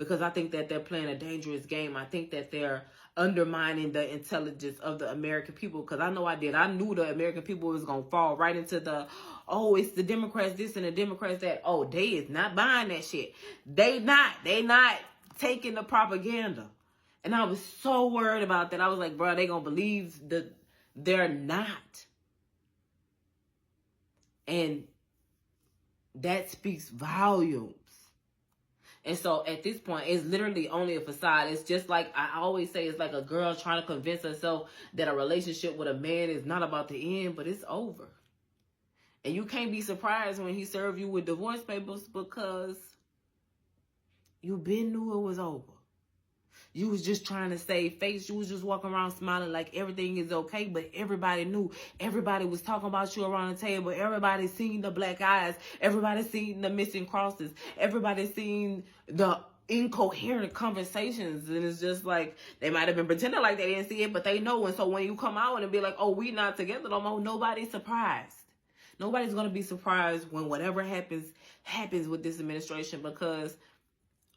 because I think that they're playing a dangerous game. I think that they're undermining the intelligence of the American people, because I know I did. I knew the American people was going to fall right into the, oh, it's the Democrats this and the Democrats that. Oh, they is not buying that shit. They not taking the propaganda. And I was so worried about that. I was like, bro, they going to believe that they're not. And that speaks volumes. And so at this point, it's literally only a facade. It's just like I always say, it's like a girl trying to convince herself that a relationship with a man is not about to end, but it's over. And you can't be surprised when he served you with divorce papers, because you been knew it was over. You was just trying to save face. You was just walking around smiling like everything is okay, but everybody knew. Everybody was talking about you around the table. Everybody seen the black eyes. Everybody seen the missing crosses. Everybody seen the incoherent conversations. And it's just like, they might have been pretending like they didn't see it, but they know. And so when you come out and be like, oh, we not together no more, nobody's surprised. Nobody's going to be surprised when whatever happens with this administration, because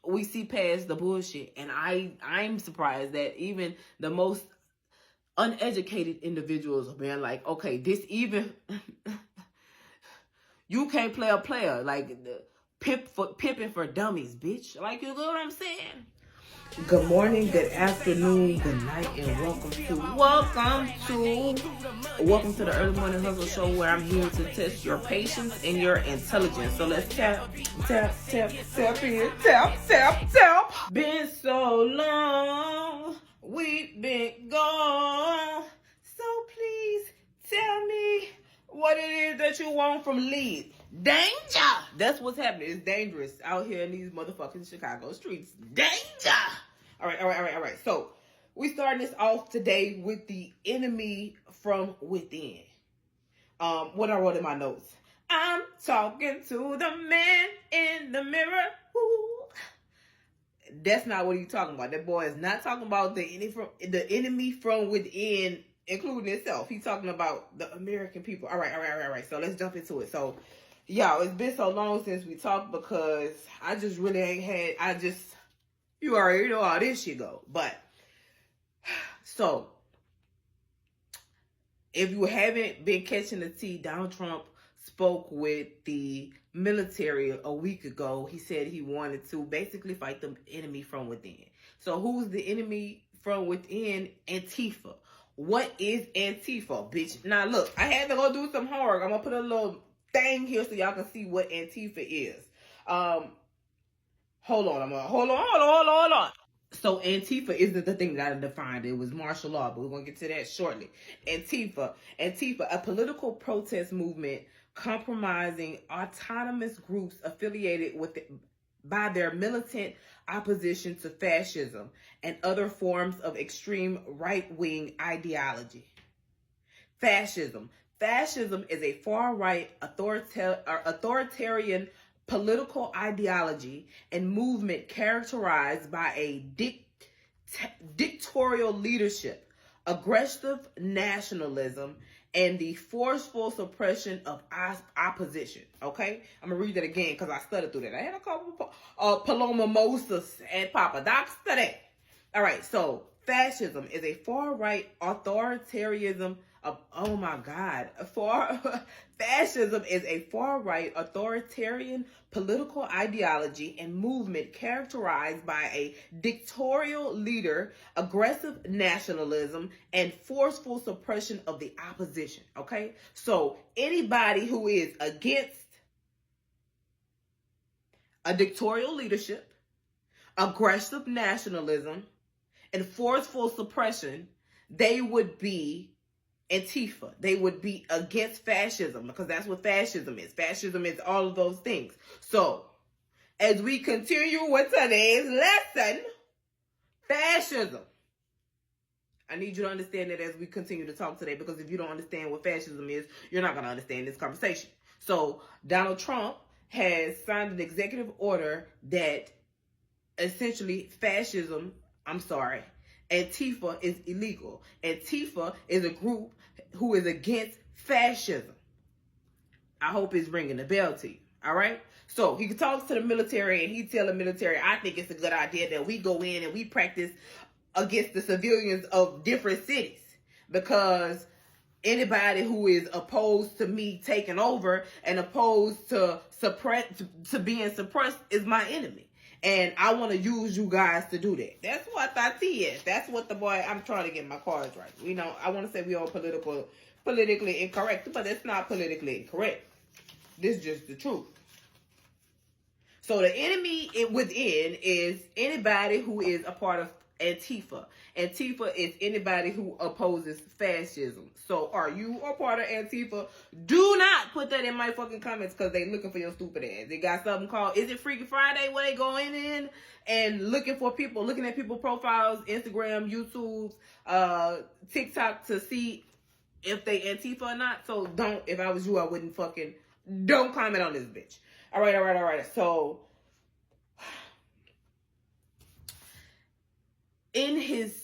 we see past the bullshit. And I'm surprised that even the most uneducated individuals are being like, okay, this even you can't play a player, like pimping for dummies, bitch. Like, you know what I'm saying? Good morning, good afternoon, good night, and welcome to the Early Morning Hustle Show, where I'm here to test your patience and your intelligence. So let's tap in, tap. Been so long, we've been gone. So please tell me what it is that you want from Lee. Danger! That's what's happening. It's dangerous out here in these motherfucking Chicago streets. Danger! All right. So, we starting this off today with the enemy from within. What I wrote in my notes. I'm talking to the man in the mirror. Ooh. That's not what he's talking about. That boy is not talking about the enemy from within, including itself. He's talking about the American people. All right. So, let's jump into it. So, y'all, it's been so long since we talked, because I just really ain't had, you already know how this shit go. But, so, if you haven't been catching the tea, Donald Trump spoke with the military a week ago. He said he wanted to basically fight the enemy from within. So, who's the enemy from within? Antifa. What is Antifa, bitch? Now, look, I had to go do some homework. I'm going to put a little thing here so y'all can see what Antifa is. Hold on. So Antifa isn't the thing that I defined. It was martial law, but we're going to get to that shortly. Antifa, a political protest movement compromising autonomous groups affiliated with by their militant opposition to fascism and other forms of extreme right-wing ideology. Fascism is a far-right authoritarian political ideology and movement characterized by a dictatorial leadership, aggressive nationalism, and the forceful suppression of opposition. Okay? I'm going to read that again because I studied through that. I had a couple of Paloma Moses and Papa Docs today. All right, so fascism is a far-right authoritarianism. Fascism is a far-right authoritarian political ideology and movement characterized by a dictatorial leader, aggressive nationalism, and forceful suppression of the opposition. Okay? So anybody who is against a dictatorial leadership, aggressive nationalism, and forceful suppression, they would be Antifa. They would be against fascism, because that's what fascism is. Fascism is all of those things. So, as we continue with today's lesson, fascism. I need you to understand that as we continue to talk today, because if you don't understand what fascism is, you're not going to understand this conversation. So, Donald Trump has signed an executive order that essentially Antifa is illegal. Antifa is a group who is against fascism. I hope it's ringing a bell to you. All right. So he talks to the military and he tell the military, I think it's a good idea that we go in and we practice against the civilians of different cities, because anybody who is opposed to me taking over and opposed to being suppressed is my enemy. And I want to use you guys to do that. That's what that is. That's what the boy, I'm trying to get my cards right. You know, I want to say we are politically incorrect, but it's not politically incorrect. This is just the truth. So the enemy within is anybody who is a part of Antifa. Antifa is anybody who opposes fascism. So are you a part of Antifa? Do not put that in my fucking comments, because they looking for your stupid ass. They got something called, is it Freaky Friday, where they going in and looking at people profiles, Instagram, YouTube, TikTok, to see if they Antifa or not. So don't, if I was you, I wouldn't don't comment on this bitch. All right. So in his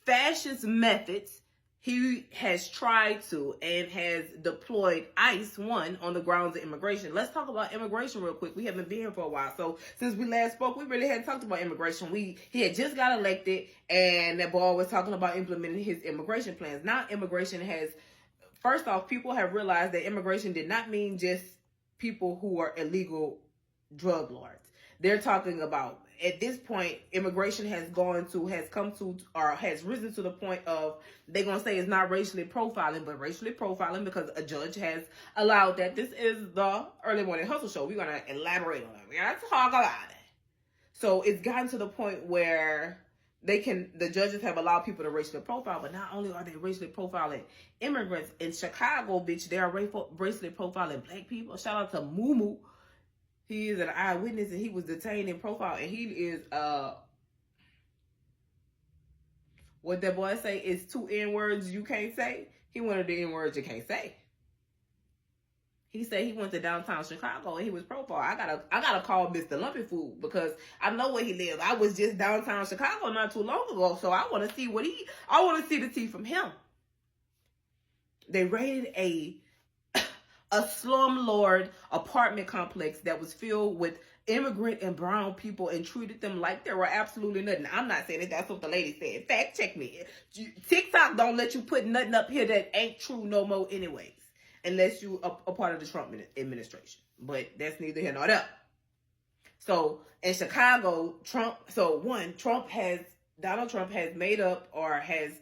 fascist methods, he has tried to and has deployed ICE, one, on the grounds of immigration. Let's talk about immigration real quick. We haven't been here for a while. So since we last spoke, we really hadn't talked about immigration. He had just got elected, and that boy was talking about implementing his immigration plans. Now immigration has, first off, people have realized that immigration did not mean just people who are illegal drug lords. They're talking about, at this point, immigration has risen to the point of, they're going to say it's not racially profiling, but racially profiling, because a judge has allowed that. This is the Early Morning Hustle Show. We're going to elaborate on it. We're going to talk about it. So it's gotten to the point where the judges have allowed people to racially profile, but not only are they racially profiling immigrants in Chicago, bitch, they are racially profiling black people. Shout out to Mumu. He is an eyewitness, and he was detained and profiled, and he is, what that boy say is 2 N-words you can't say. He one of the N-words you can't say. He said he went to downtown Chicago and he was profiled. I gotta call Mr. Lumpy Food, because I know where he lives. I was just downtown Chicago not too long ago, so I want to see I want to see the tea from him. They raided a slumlord apartment complex that was filled with immigrant and brown people and treated them like they were absolutely nothing. I'm not saying that's what the lady said. Fact check me. TikTok don't let you put nothing up here that ain't true no more anyways, unless you a part of the Trump administration. But that's neither here nor there. So in Chicago, Donald Trump has made up, or has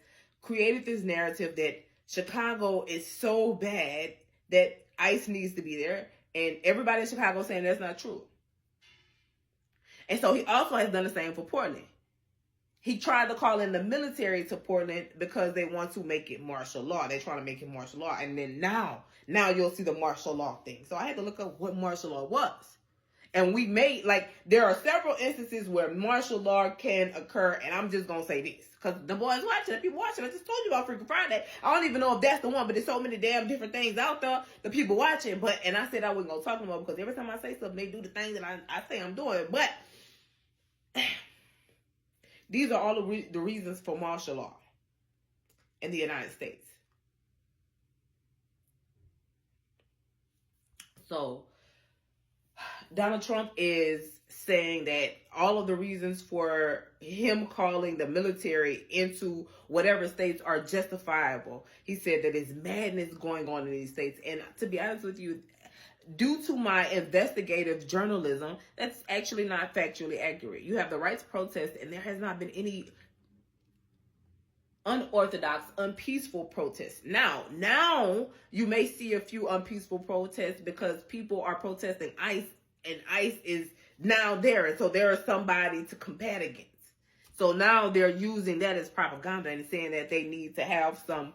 created this narrative that Chicago is so bad that ICE needs to be there, and everybody in Chicago saying that's not true. And so he also has done the same for Portland. He tried to call in the military to Portland because they want to make it martial law. They're trying to make it martial law. And then now you'll see the martial law thing. So I had to look up what martial law was. And there are several instances where martial law can occur, and I'm just going to say this, because the boys watching, the people watching, I just told you about Freaky Friday. I don't even know if that's the one, but there's so many damn different things out there, the people watching. And I said I wasn't going to talk about, because every time I say something, they do the thing that I say I'm doing. But these are all the reasons for martial law in the United States. So Donald Trump is saying that all of the reasons for him calling the military into whatever states are justifiable. He said that there's madness going on in these states. And to be honest with you, due to my investigative journalism, that's actually not factually accurate. You have the right to protest, and there has not been any unorthodox, unpeaceful protests. Now you may see a few unpeaceful protests because people are protesting ICE, and ICE is now there, and so there is somebody to combat against. So now they're using that as propaganda and saying that they need to have some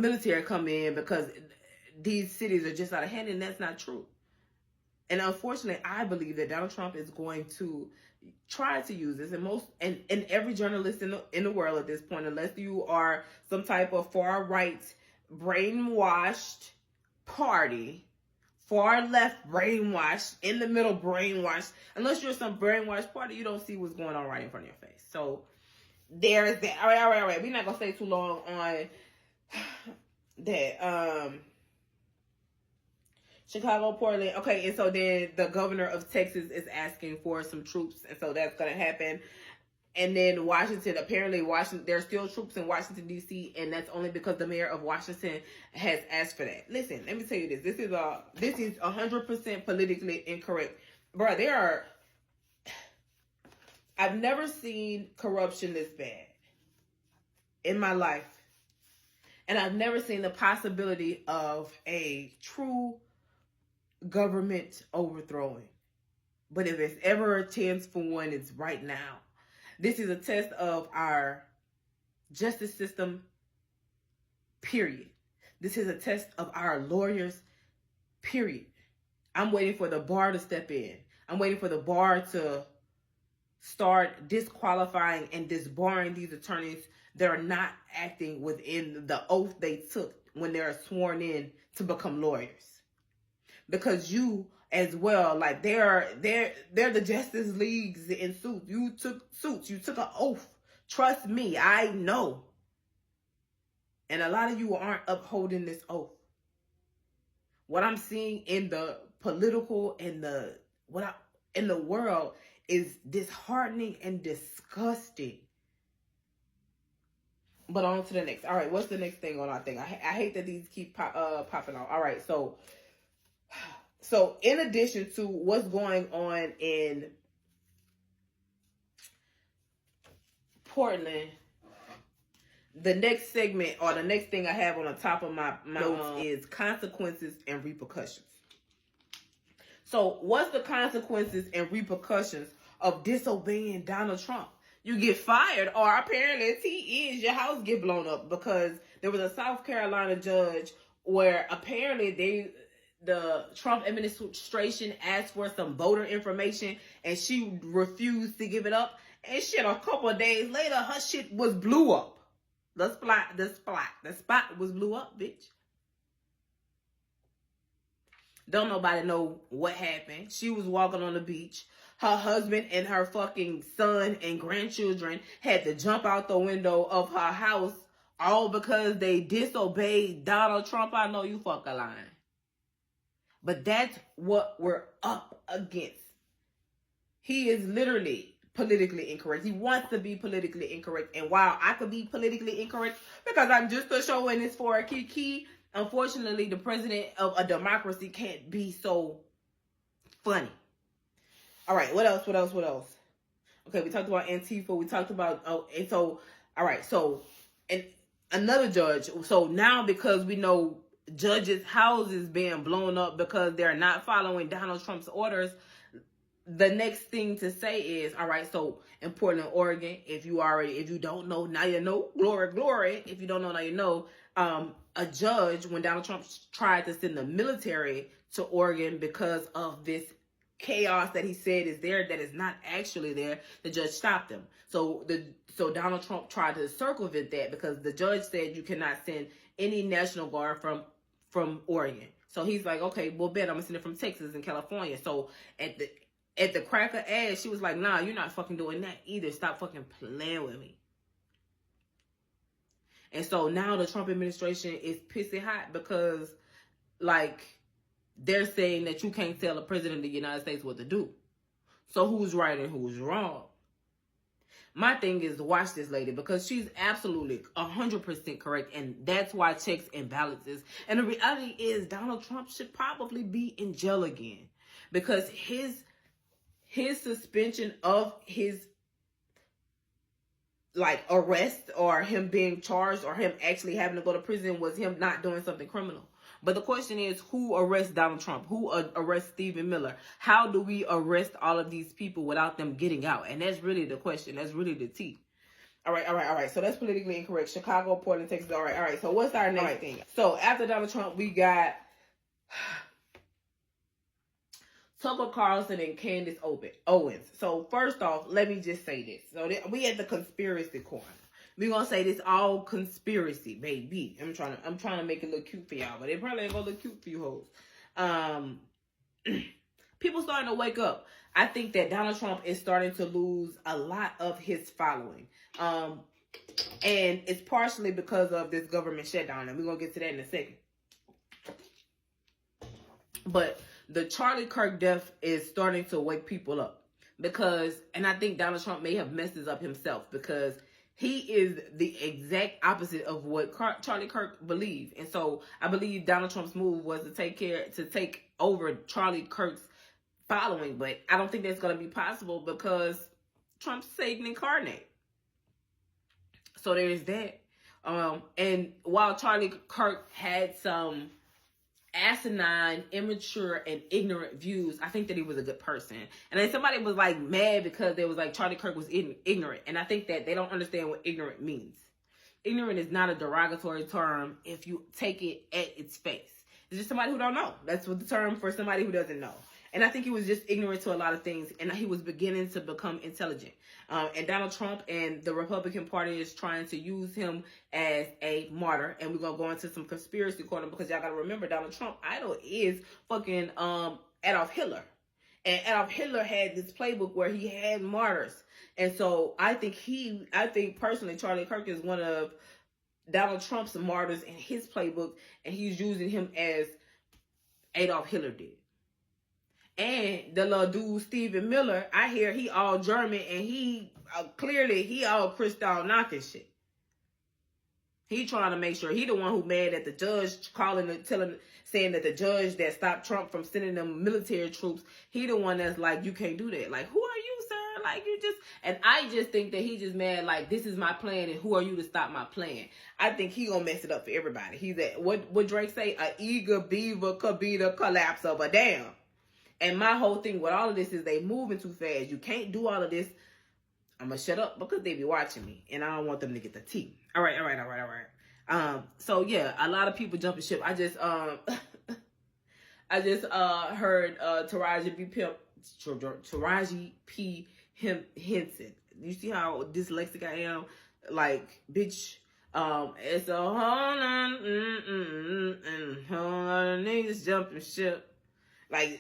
military come in because these cities are just out of hand, and that's not true. And unfortunately, I believe that Donald Trump is going to try to use this, and every journalist in the world at this point, unless you are some type of far right brainwashed party, far left brainwashed, in the middle brainwashed, unless you're some brainwashed party, you don't see what's going on right in front of your face. So there's that. All right. We're not gonna stay too long on that. Chicago, Portland. Okay, and so then the governor of Texas is asking for some troops, and so that's going to happen. And then Washington, apparently there's still troops in Washington, D.C., and that's only because the mayor of Washington has asked for that. Listen, let me tell you this. This is 100% politically incorrect. Bro, I've never seen corruption this bad in my life. And I've never seen the possibility of a true government overthrowing. But if it's ever a chance for one, it's right now. This is a test of our justice system, period. This is a test of our lawyers, period. I'm waiting for the bar to step in. I'm waiting for the bar to start disqualifying and disbarring these attorneys that are not acting within the oath they took when they are sworn in to become lawyers. Because you as well, like they're the Justice Leagues in suits. You took suits. You took an oath. Trust me, I know. And a lot of you aren't upholding this oath. What I'm seeing in the political and in the world is disheartening and disgusting. But on to the next. All right, what's the next thing on our thing? I hate that these keep popping out. All right, so in addition to what's going on in Portland, the next segment or the next thing I have on the top of my notes is consequences and repercussions. So what's the consequences and repercussions of disobeying Donald Trump? You get fired, or apparently your house get blown up, because there was a South Carolina judge where apparently the Trump administration asked for some voter information and she refused to give it up. And shit, a couple of days later, her shit was blew up. The spot was blew up, bitch. Don't nobody know what happened. She was walking on the beach. Her husband and her fucking son and grandchildren had to jump out the window of her house, all because they disobeyed Donald Trump. I know you fucking lying. But that's what we're up against. He is literally politically incorrect. He wants to be politically incorrect. And while I could be politically incorrect because I'm just a show and it's for a kiki, unfortunately, the president of a democracy can't be so funny. All right, what else? Okay, we talked about Antifa. We talked about, and another judge. So now, because we know judges' houses being blown up because they're not following Donald Trump's orders, the next thing to say is, all right, so in Portland, Oregon, if you don't know, now you know, glory. If you don't know, now you know, a judge, when Donald Trump tried to send the military to Oregon because of this chaos that he said is there that is not actually there, the judge stopped him. So Donald Trump tried to circumvent that because the judge said you cannot send any National Guard from Oregon. So he's like, okay, well, bet I'm gonna send it from Texas and California. So at the crack of ass, she was like, nah, you're not fucking doing that either. Stop fucking playing with me. And so now the Trump administration is pissy hot because, like, they're saying that you can't tell the president of the United States what to do. So who's right and who's wrong? My thing is to watch this lady because she's absolutely 100% correct. And that's why checks and balances. And the reality is Donald Trump should probably be in jail again because his suspension of his arrest or him being charged or him actually having to go to prison was him not doing something criminal. But the question is, who arrests Donald Trump? Who arrests Stephen Miller? How do we arrest all of these people without them getting out? And that's really the question. That's really the tea. All right. So that's politically incorrect. Chicago, Portland, Texas. All right. So what's our next thing? So after Donald Trump, we got Tucker Carlson and Candace Owens. So first off, let me just say this. So we at the conspiracy corner. We're gonna say this all conspiracy, baby. I'm trying to make it look cute for y'all, but it probably ain't gonna look cute for you hoes. People starting to wake up. I think that Donald Trump is starting to lose a lot of his following. And it's partially because of this government shutdown, and we're gonna get to that in a second. But the Charlie Kirk death is starting to wake people up because, and I think Donald Trump may have messed this up himself because he is the exact opposite of what Charlie Kirk believed. And so I believe Donald Trump's move was to take over Charlie Kirk's following. But I don't think that's going to be possible because Trump's Satan incarnate. So there's that. And while Charlie Kirk had some asinine, immature, and ignorant views, I think that he was a good person. And then somebody was like mad because they was like Charlie Kirk was ignorant. And I think that they don't understand what ignorant means. Ignorant is not a derogatory term if you take it at its face. It's just somebody who don't know. That's what the term for somebody who doesn't know. And I think he was just ignorant to a lot of things, and he was beginning to become intelligent. And Donald Trump and the Republican Party is trying to use him as a martyr. And we're going to go into some conspiracy corner because y'all got to remember Donald Trump idol is fucking Adolf Hitler. And Adolf Hitler had this playbook where he had martyrs. And so I think personally Charlie Kirk is one of Donald Trump's martyrs in his playbook, and he's using him as Adolf Hitler did. And the little dude, Stephen Miller, I hear he all German, and he all Kristall knocking shit. He trying to make sure he the one who mad at the judge saying that the judge that stopped Trump from sending them military troops, he the one that's like, you can't do that. Like, who are you, sir? Like, and I just think that he just mad, like, this is my plan, and who are you to stop my plan? I think he gonna mess it up for everybody. He's at, what Drake say? A eager beaver could be the collapse of a dam. And my whole thing with all of this is they moving too fast. You can't do all of this. I'm going to shut up because they be watching me. And I don't want them to get the tea. All right. So, yeah, a lot of people jumping ship. I just heard Taraji P. Henson. You see how dyslexic I am? Like, bitch. It's a whole lot of niggas jumping ship. Like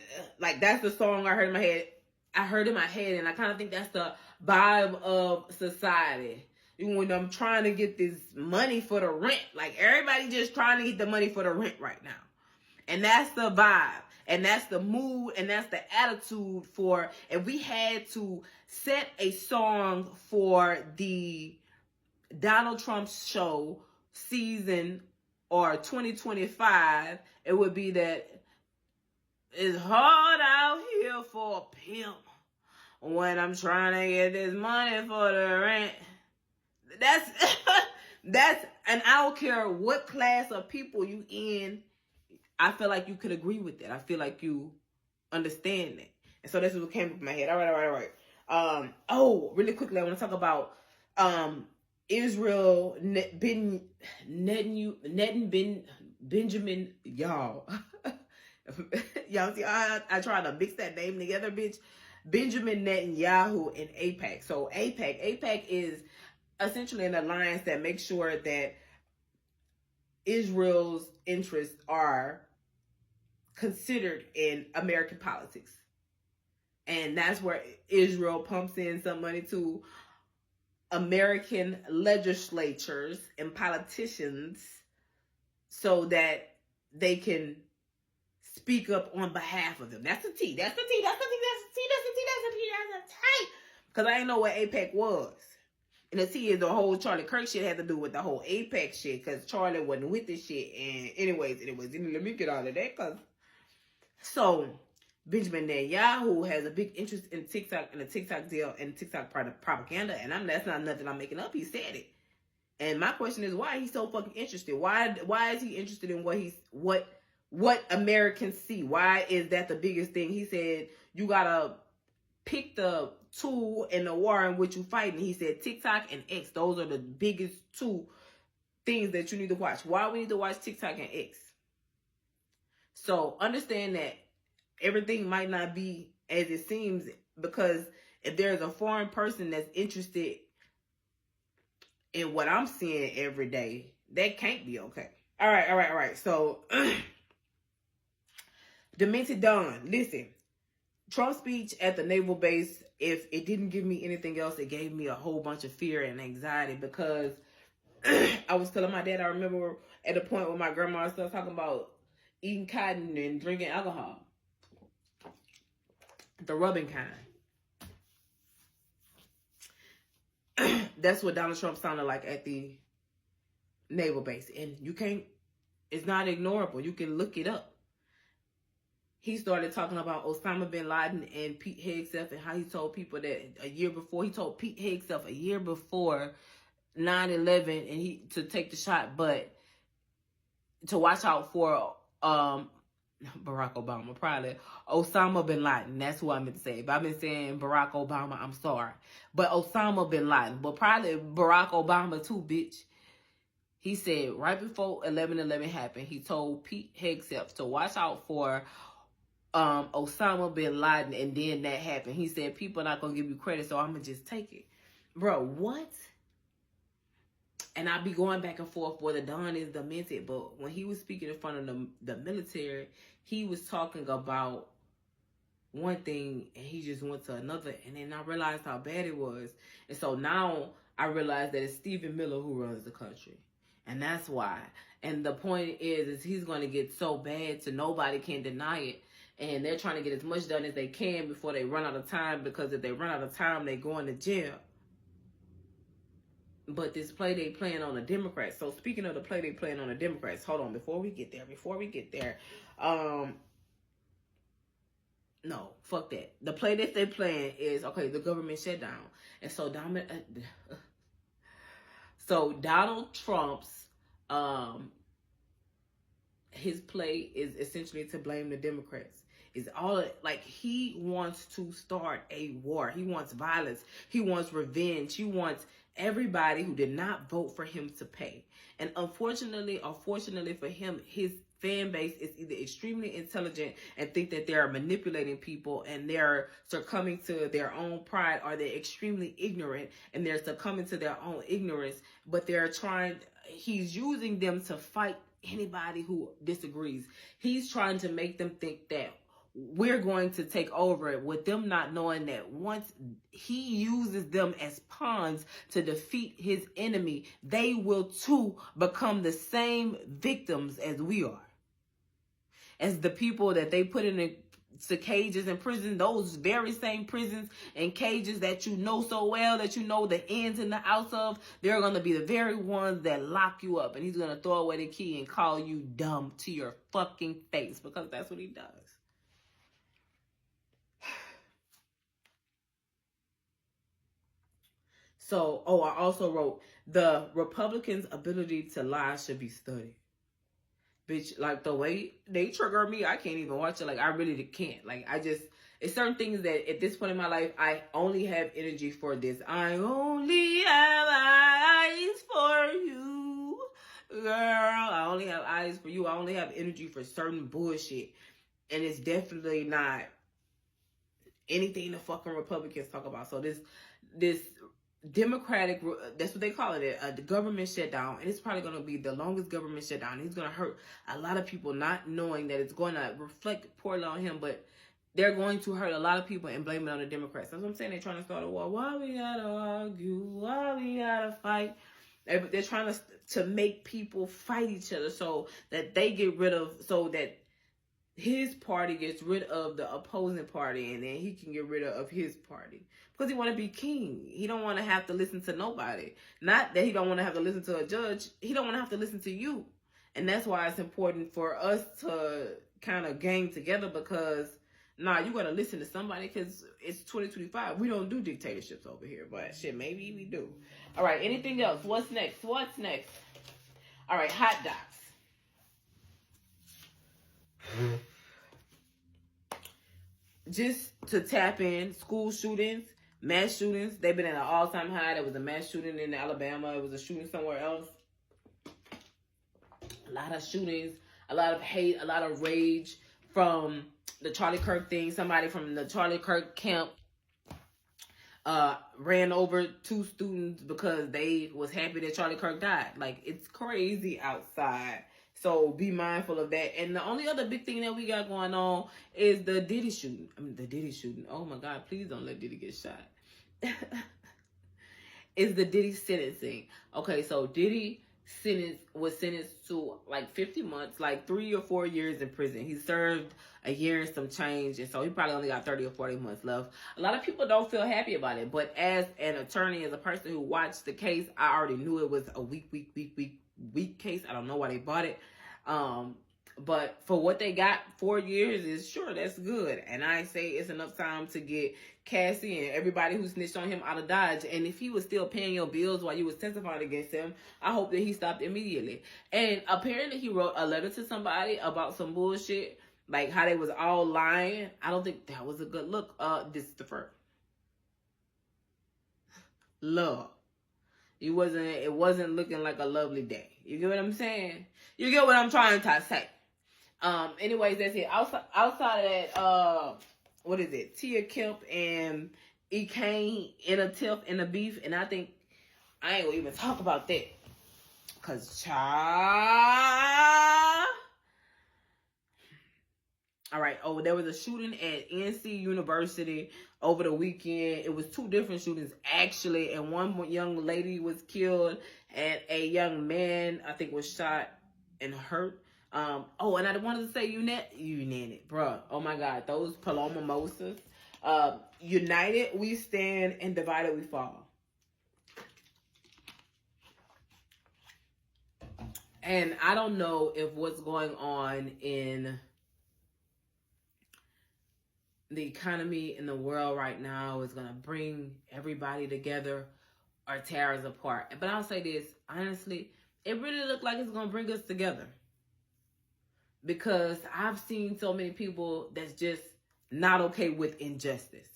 that's the song I heard in my head. And I kind of think that's the vibe of society. When I'm trying to get this money for the rent, like everybody just trying to get the money for the rent right now. And that's the vibe, and that's the mood, and that's the attitude for, if we had to set a song for the Donald Trump show season or 2025, it would be that it's hard out here for a pimp when I'm trying to get this money for the rent. That's, and I don't care what class of people you in, I feel like you could agree with that. I feel like you understand that. And so this is what came up in my head. All right. Really quickly, I want to talk about Israel Benjamin, y'all. Y'all see, I tried to mix that name together, bitch. Benjamin Netanyahu and AIPAC. So AIPAC is essentially an alliance that makes sure that Israel's interests are considered in American politics. And that's where Israel pumps in some money to American legislatures and politicians so that they can speak up on behalf of them. That's the tea. Because I didn't know what AIPAC was. And the tea is the whole Charlie Kirk shit had to do with the whole AIPAC shit, because Charlie wasn't with this shit. And anyways, let me get out of that. So Benjamin Netanyahu has a big interest in TikTok and the TikTok deal and TikTok propaganda. And that's not nothing I'm making up. He said it. And my question is, why he's so fucking interested? Why is he interested in what Americans see? Why is that the biggest thing? He said, you gotta pick the tool in the war in which you fight. And he said TikTok and X, those are the biggest two things that you need to watch. Why we need to watch TikTok and X? So understand that everything might not be as it seems, because if there's a foreign person that's interested in what I'm seeing every day, that can't be okay. All right. So Demented Dawn, listen. Trump's speech at the naval base, if it didn't give me anything else, it gave me a whole bunch of fear and anxiety, because I was telling my dad, I remember at the point where my grandma started talking about eating cotton and drinking alcohol. The rubbing kind. That's what Donald Trump sounded like at the naval base. And you can't, it's not ignorable. You can look it up. He started talking about Osama bin Laden and Pete Hegseth and how he told people that a year before, he told Pete Hegseth a year before 9/11 and he to take the shot, but to watch out for Barack Obama, probably Osama bin Laden. That's what I meant to say. If I've been saying Barack Obama, I'm sorry. But Osama bin Laden, but probably Barack Obama too, bitch. He said right before 11/11 happened, he told Pete Hegseth to watch out for Osama bin Laden, and then that happened. He said people are not gonna give you credit, so I'm gonna just take it. Bro, what? And I be going back and forth whether Don is demented, but when he was speaking in front of the military, he was talking about one thing and he just went to another, and then I realized how bad it was. And so now I realize that it's Stephen Miller who runs the country. And that's why. And the point is he's going to get so bad so nobody can deny it. And they're trying to get as much done as they can before they run out of time, because if they run out of time, they're going to jail. But this play they playing on the Democrats. So speaking of the play they playing on the Democrats, hold on, before we get there, no, fuck that. The play that they playing is, okay, the government shutdown. And so Donald Trump's, his play is essentially to blame the Democrats. It's all like he wants to start a war. He wants violence. He wants revenge. He wants everybody who did not vote for him to pay. And unfortunately or fortunately for him, his fan base is either extremely intelligent and think that they're manipulating people and they're succumbing to their own pride, or they're extremely ignorant and they're succumbing to their own ignorance, but he's using them to fight anybody who disagrees. He's trying to make them think that we're going to take over it, with them not knowing that once he uses them as pawns to defeat his enemy, they will too become the same victims as we are. As the people that they put in the cages and prison, those very same prisons and cages that you know so well, that you know the ins and the outs of, they're going to be the very ones that lock you up. And he's going to throw away the key and call you dumb to your fucking face, because that's what he does. So, I also wrote, the Republicans' ability to lie should be studied. Bitch, like the way they trigger me, I can't even watch it. Like, I really can't. Like, it's certain things that at this point in my life, I only have energy for this. I only have eyes for you, girl. I only have eyes for you. I only have energy for certain bullshit. And it's definitely not anything the fucking Republicans talk about. So this Democratic, that's what they call it, the government shutdown, and it's probably going to be the longest government shutdown. It's going to hurt a lot of people, not knowing that it's going to reflect poorly on him, but they're going to hurt a lot of people and blame it on the Democrats. That's what I'm saying. They're trying to start a war. Why we gotta argue? Why we gotta fight? They're trying to make people fight each other so that they get rid of, so that his party gets rid of the opposing party, and then he can get rid of his party. Because he want to be king. He don't want to have to listen to nobody. Not that he don't want to have to listen to a judge. He don't want to have to listen to you. And that's why it's important for us to kind of gang together, because, you got to listen to somebody, because it's 2025. We don't do dictatorships over here. But shit, maybe we do. All right, anything else? What's next? All right, hot docs. Just to tap in, school shootings, mass shootings, they've been at an all-time high. There was a mass shooting in Alabama. It was a shooting somewhere else. A lot of shootings, a lot of hate, a lot of rage from the Charlie Kirk thing. Somebody from the Charlie Kirk camp ran over 2 students because they was happy that Charlie Kirk died. Like, it's crazy outside. So be mindful of that. And the only other big thing that we got going on is the Diddy shooting. Oh my God, please don't let Diddy get shot. Is the Diddy sentencing. Okay, so Diddy was sentenced to like 50 months, like 3 or 4 years in prison. He served a year and some change, and so he probably only got 30 or 40 months left. A lot of people don't feel happy about it, but as an attorney, as a person who watched the case, I already knew it was a weak case. I don't know why they bought it. But for what they got, 4 years is sure, that's good. And I say it's enough time to get Cassie and everybody who snitched on him out of Dodge. And if he was still paying your bills while you was testifying against him, I hope that he stopped immediately. And apparently he wrote a letter to somebody about some bullshit, like how they was all lying. I don't think that was a good look. This is the first. Love. It wasn't looking like a lovely day. You get what I'm saying? You get what I'm trying to say. Anyways, that's it. Outside of that, what is it? Tia Kemp and E. Kane in a tiff in a beef, and I think I ain't gonna even talk about that. Cause all right. Oh, there was a shooting at NC University over the weekend. It was 2 different shootings actually, and one young lady was killed, and a young man I think was shot and hurt. Oh, and I wanted to say united, bruh. Oh my God, those Paloma Moses. United we stand, and divided we fall. And I don't know if what's going on in the economy in the world right now is going to bring everybody together or tear us apart. But I'll say this, honestly, it really looked like it's going to bring us together. Because I've seen so many people that's just not okay with injustice.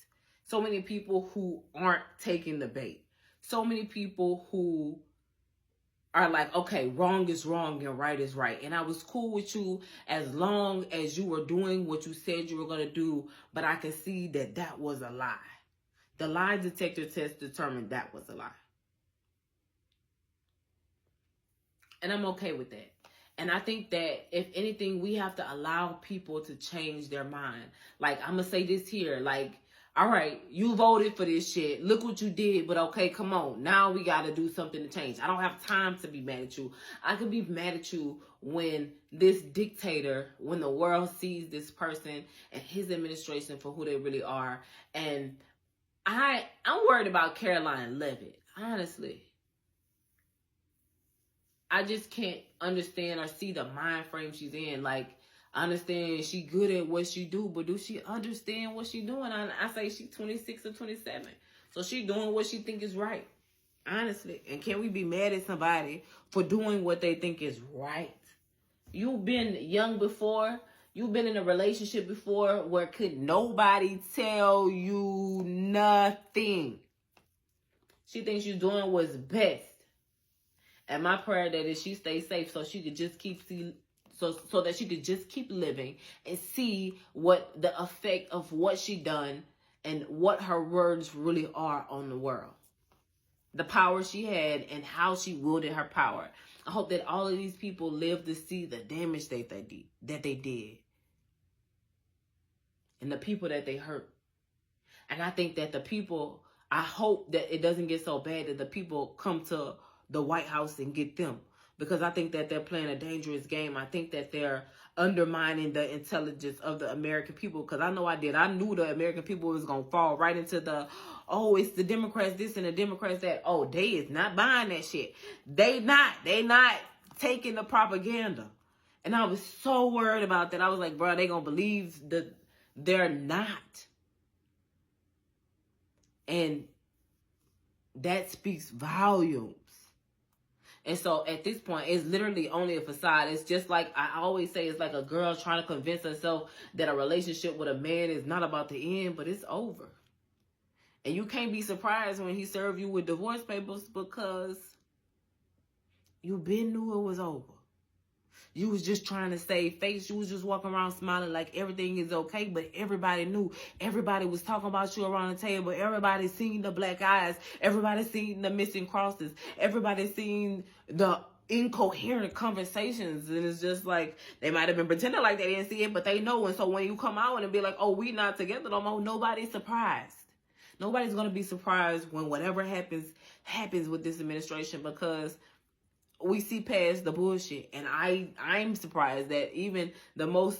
So many people who aren't taking the bait. So many people who are like, okay, wrong is wrong and right is right. And I was cool with you as long as you were doing what you said you were going to do. But I can see that that was a lie. The lie detector test determined that was a lie. And I'm okay with that. And I think that if anything, we have to allow people to change their mind. Like, I'm going to say this here. Like, all right, you voted for this shit. Look what you did. But okay, come on. Now we got to do something to change. I don't have time to be mad at you. I can be mad at you when this dictator, when the world sees this person and his administration for who they really are. And I'm worried about Caroline Leavitt, honestly. I just can't understand or see the mind frame she's in. Like, I understand she good at what she do, but do she understand what she doing? I say she's 26 or 27. So she doing what she think is right. Honestly. And can we be mad at somebody for doing what they think is right? You've been young before. You've been in a relationship before where could nobody tell you nothing. She thinks you're doing what's best. And my prayer that is she stays safe so she could just keep so that she could just keep living and see what the effect of what she done and what her words really are on the world. The power she had and how she wielded her power. I hope that all of these people live to see the damage that they did. And the people that they hurt. And I think that I hope that it doesn't get so bad that the people come to the White House and get them. Because I think that they're playing a dangerous game. I think that they're undermining the intelligence of the American people. Because I know I did. I knew the American people was going to fall right into it's the Democrats this and the Democrats that. Oh, they is not buying that shit. They not taking the propaganda. And I was so worried about that. I was like, bro, they going to believe that they're not. And that speaks volumes. And so at this point, it's literally only a facade. It's just like I always say, it's like a girl trying to convince herself that a relationship with a man is not about to end, but it's over. And you can't be surprised when he served you with divorce papers because you been knew it was over. You was just trying to save face. You was just walking around smiling like everything is okay, but everybody knew. Everybody was talking about you around the table. Everybody seen the black eyes. Everybody seen the missing crosses. Everybody seen the incoherent conversations. And it's just like, they might have been pretending like they didn't see it, but they know. And so when you come out and be like, oh, we not together no more, nobody's surprised. Nobody's going to be surprised when whatever happens with this administration, because we see past the bullshit. And I'm surprised that even the most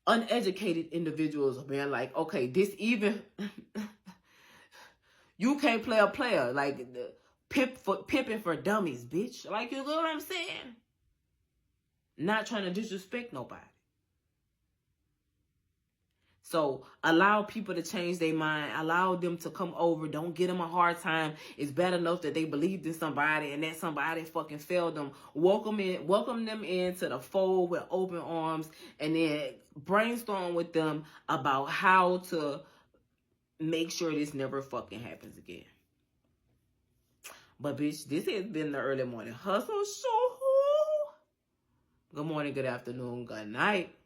uneducated individuals are being like, okay, this even you can't play a player like pimping for dummies, bitch. Like, you know what I'm saying? Not trying to disrespect nobody. So allow people to change their mind. Allow them to come over. Don't give them a hard time. It's bad enough that they believed in somebody and that somebody fucking failed them. Welcome them into the fold with open arms, and then brainstorm with them about how to make sure this never fucking happens again. But bitch, this has been the Early Morning Hustle Show. Good morning, good afternoon, good night.